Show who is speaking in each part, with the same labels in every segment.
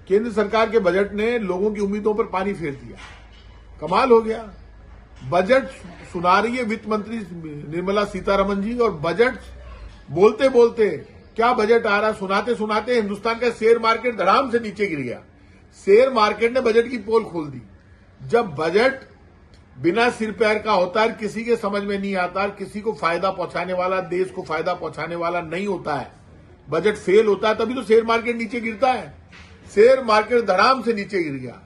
Speaker 1: केंद्र सरकार के बजट ने लोगों की उम्मीदों पर पानी फेर दिया। कमाल हो गया। बजट सुना रही है वित्त मंत्री निर्मला सीतारमण जी, और बजट बोलते बोलते क्या बजट आ रहा, सुनाते सुनाते हिंदुस्तान का शेयर मार्केट धड़ाम से नीचे गिर गया। शेयर मार्केट ने बजट की पोल खोल दी। जब बजट बिना सिर पैर का होता है, किसी के समझ में नहीं आता, किसी को फायदा पहुंचाने वाला, देश को फायदा पहुंचाने वाला नहीं होता है, बजट फेल होता है, तभी तो शेयर मार्केट नीचे गिरता है। शेयर मार्केट धड़ाम से नीचे गिर गया।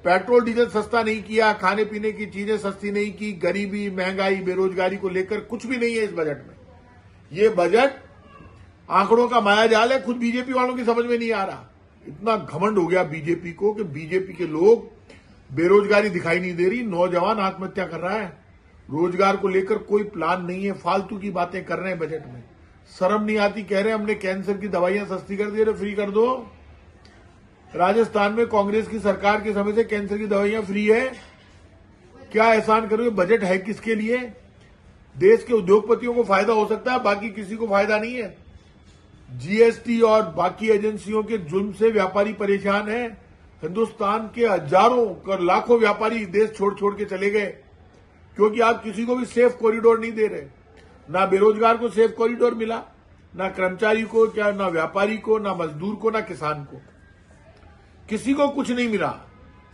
Speaker 1: पेट्रोल डीजल सस्ता नहीं किया, खाने पीने की चीजें सस्ती नहीं की, गरीबी, महंगाई, बेरोजगारी को लेकर कुछ भी नहीं है इस बजट में। ये बजट आंकड़ों का मायाजाल है, खुद बीजेपी वालों की समझ में नहीं आ रहा। इतना घमंड हो गया बीजेपी को कि बीजेपी के लोग, बेरोजगारी दिखाई नहीं दे रही, नौजवान आत्महत्या कर रहा है, रोजगार को लेकर कोई प्लान नहीं है, फालतू की बातें कर रहे हैं बजट में। शर्म नहीं आती, कह रहे हैं हमने कैंसर की दवाइयां सस्ती कर दी, फ्री कर दो। राजस्थान में कांग्रेस की सरकार के समय से कैंसर की दवाइयां फ्री है। क्या एहसान करोगे? बजट है किसके लिए? देश के उद्योगपतियों को फायदा हो सकता है, बाकी किसी को फायदा नहीं है। जीएसटी और बाकी एजेंसियों के जुल्म से व्यापारी परेशान है। हिंदुस्तान के हजारों लाखों व्यापारी देश छोड़ छोड़ के चले गए, क्योंकि आप किसी को भी सेफ कॉरिडोर नहीं दे रहे। ना बेरोजगार को सेफ कॉरिडोर मिला, ना कर्मचारी को, क्या ना व्यापारी को, ना मजदूर को, ना किसान को, किसी को कुछ नहीं मिला।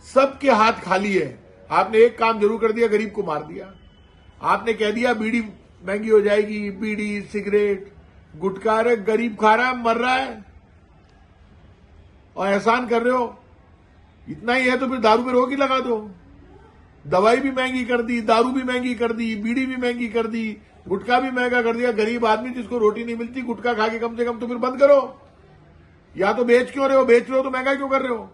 Speaker 1: सबके हाथ खाली है। आपने एक काम जरूर कर दिया, गरीब को मार दिया। आपने कह दिया बीड़ी महंगी हो जाएगी, बीड़ी, सिगरेट, गुटखा, रे गरीब खा रहा है, मर रहा है, और एहसान कर रहे हो। इतना ही है तो फिर दारू पे रोक ही लगा दो। दवाई भी महंगी कर दी, दारू भी महंगी कर दी, बीड़ी भी महंगी कर दी, गुटखा भी महंगा कर दिया। गरीब आदमी जिसको रोटी नहीं मिलती, गुटखा खा के कम से कम तो फिर बंद करो। या तो बेच क्यों रहे हो? बेच रहे हो तो महंगा क्यों कर रहे हो?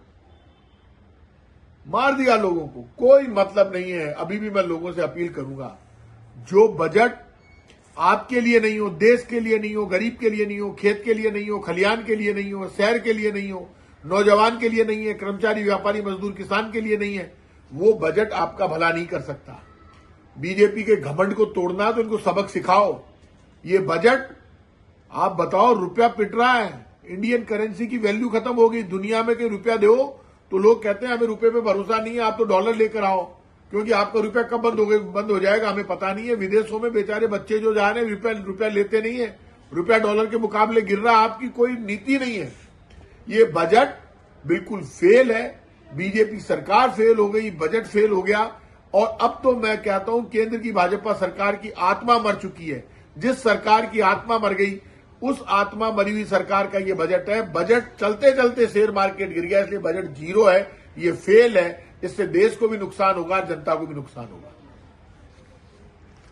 Speaker 1: मार दिया लोगों को, कोई मतलब नहीं है। अभी भी मैं लोगों से अपील करूंगा, जो बजट आपके लिए नहीं हो, देश के लिए नहीं हो, गरीब के लिए नहीं हो, खेत के लिए नहीं हो, खलियान के लिए नहीं हो, शहर के लिए नहीं हो, नौजवान के लिए नहीं है, कर्मचारी, व्यापारी, मजदूर, किसान के लिए नहीं है, वो बजट आपका भला नहीं कर सकता। बीजेपी के घमंड को तोड़ना तो इनको सबक सिखाओ। ये बजट, आप बताओ, रुपया पिट रहा है, इंडियन करेंसी की वैल्यू खत्म हो गई। दुनिया में कहीं रुपया दो तो लोग कहते हैं हमें रुपये पे भरोसा नहीं है, आप तो डॉलर लेकर आओ, क्योंकि आपका रुपया कब बंद हो जाएगा हमें पता नहीं है। विदेशों में बेचारे बच्चे जो जा रहे हैं, रुपया लेते नहीं है, रुपया डॉलर के मुकाबले गिर रहा है। आपकी कोई नीति नहीं है। ये बजट बिल्कुल फेल है। बीजेपी सरकार फेल हो गई, बजट फेल हो गया, और अब तो मैं कहता हूं केंद्र की भाजपा सरकार की आत्मा मर चुकी है। जिस सरकार की आत्मा मर गई, उस आत्मा मरी हुई सरकार का ये बजट है। बजट चलते चलते शेयर मार्केट गिर गया, इसलिए बजट जीरो है, ये फेल है। इससे देश को भी नुकसान होगा, जनता को भी नुकसान होगा।